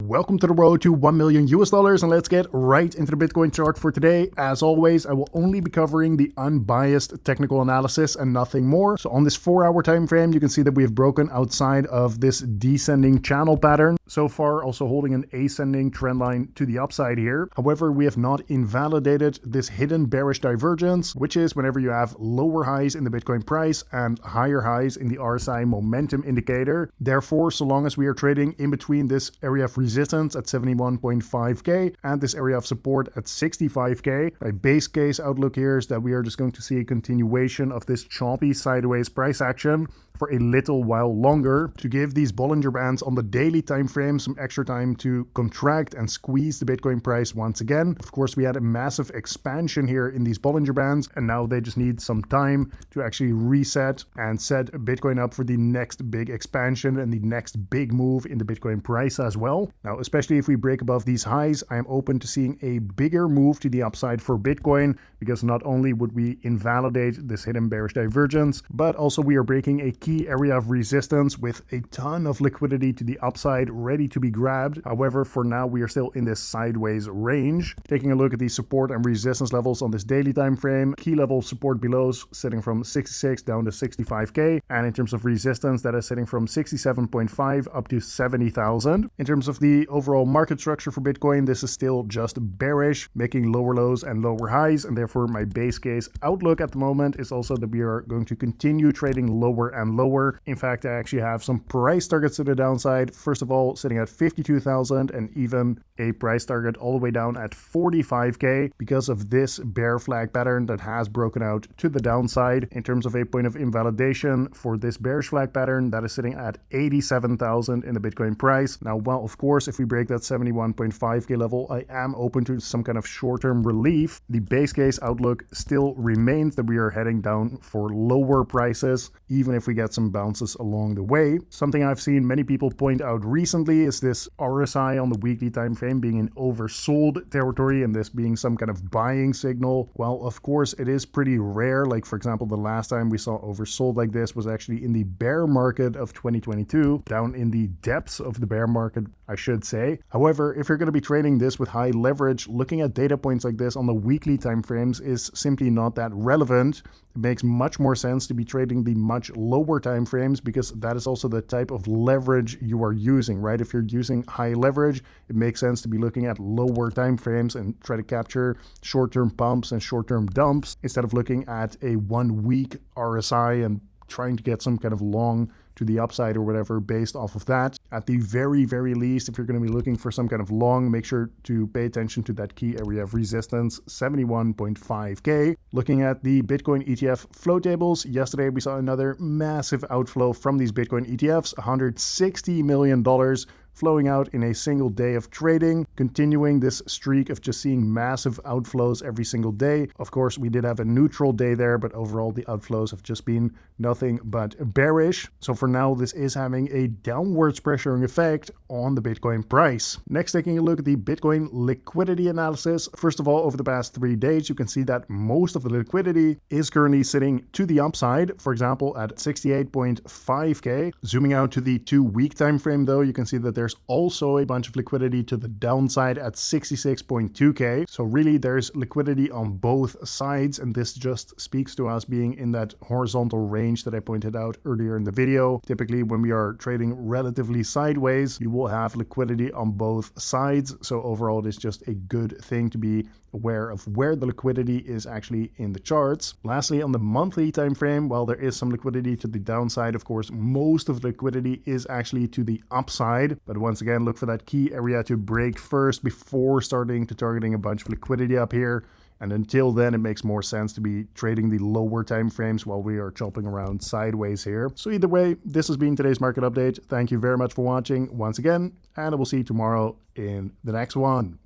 Welcome to the road to 1 million US dollars, and let's get right into the Bitcoin chart for today. As always, I will only be covering the unbiased technical analysis and nothing more. So on this 4-hour time frame, you can see that we have broken outside of this descending channel pattern. So far, also holding an ascending trend line to the upside here. However, we have not invalidated this hidden bearish divergence, which is whenever you have lower highs in the Bitcoin price and higher highs in the RSI momentum indicator. Therefore, so long as we are trading in between this area of resistance at 71.5k and this area of support at 65k, my base case outlook here is that we are just going to see a continuation of this choppy sideways price action for a little while longer to give these Bollinger Bands on the daily time frame some extra time to contract and squeeze the Bitcoin price once again. Of course, we had a massive expansion here in these Bollinger Bands, and now they just need some time to actually reset and set Bitcoin up for the next big expansion and the next big move in the Bitcoin price as well. Now, especially if we break above these highs, I am open to seeing a bigger move to the upside for Bitcoin, because not only would we invalidate this hidden bearish divergence, but also we are breaking a key area of resistance with a ton of liquidity to the upside ready to be grabbed. However, for now we are still in this sideways range. Taking a look at the support and resistance levels on this daily time frame, key level support below sitting from 66 down to 65k, and in terms of resistance that is sitting from 67.5 up to 70,000. In terms of the overall market structure for Bitcoin, this is still just bearish, making lower lows and lower highs, and therefore my base case outlook at the moment is also that we are going to continue trading lower and lower. In fact, I actually have some price targets to the downside. First of all, sitting at 52,000 and even a price target all the way down at 45k because of this bear flag pattern that has broken out to the downside. In terms of a point of invalidation for this bearish flag pattern, that is sitting at 87,000 in the Bitcoin price. Now, well, of course, if we break that 71.5k level, I am open to some kind of short-term relief. The base case outlook still remains that we are heading down for lower prices, even if we get some bounces along the way. Something I've seen many people point out recently is this RSI on the weekly time frame being in oversold territory and this being some kind of buying signal. Well, of course, it is pretty rare. Like, for example, the last time we saw oversold like this was actually in the bear market of 2022, down in the depths of the bear market, I should say. However, if you're going to be trading this with high leverage, looking at data points like this on the weekly time frames is simply not that relevant. It makes much more sense to be trading the much lower time frames because that is also the type of leverage you are using, right? If you're using high leverage, it makes sense to be looking at lower time frames and try to capture short-term pumps and short-term dumps instead of looking at a 1 week RSI and trying to get some kind of long to the upside or whatever based off of that. At the very, very least, if you're going to be looking for some kind of long, make sure to pay attention to that key area of resistance, 71.5k. Looking at the Bitcoin ETF flow tables, yesterday we saw another massive outflow from these Bitcoin ETFs, $160 million flowing out in a single day of trading, continuing this streak of just seeing massive outflows every single day. Of course, we did have a neutral day there, but overall the outflows have just been nothing but bearish. So for now, this is having a downwards pressuring effect on the Bitcoin price. Next, taking a look at the Bitcoin liquidity analysis. First of all, over the past 3 days, you can see that most of the liquidity is currently sitting to the upside, for example, at 68.5k. Zooming out to the 2-week time frame, though, you can see that there's also a bunch of liquidity to the downside at 66.2k. So really there's liquidity on both sides, and this just speaks to us being in that horizontal range that I pointed out earlier in the video. Typically when we are trading relatively sideways, you will have liquidity on both sides. So overall it is just a good thing to be aware of where the liquidity is actually in the charts. Lastly, on the monthly time frame, while there is some liquidity to the downside, of course most of the liquidity is actually to the upside. But once again, look for that key area to break first before starting to targeting a bunch of liquidity up here. And until then, it makes more sense to be trading the lower time frames while we are chopping around sideways here. So either way, this has been today's market update. Thank you very much for watching once again, and I will see you tomorrow in the next one.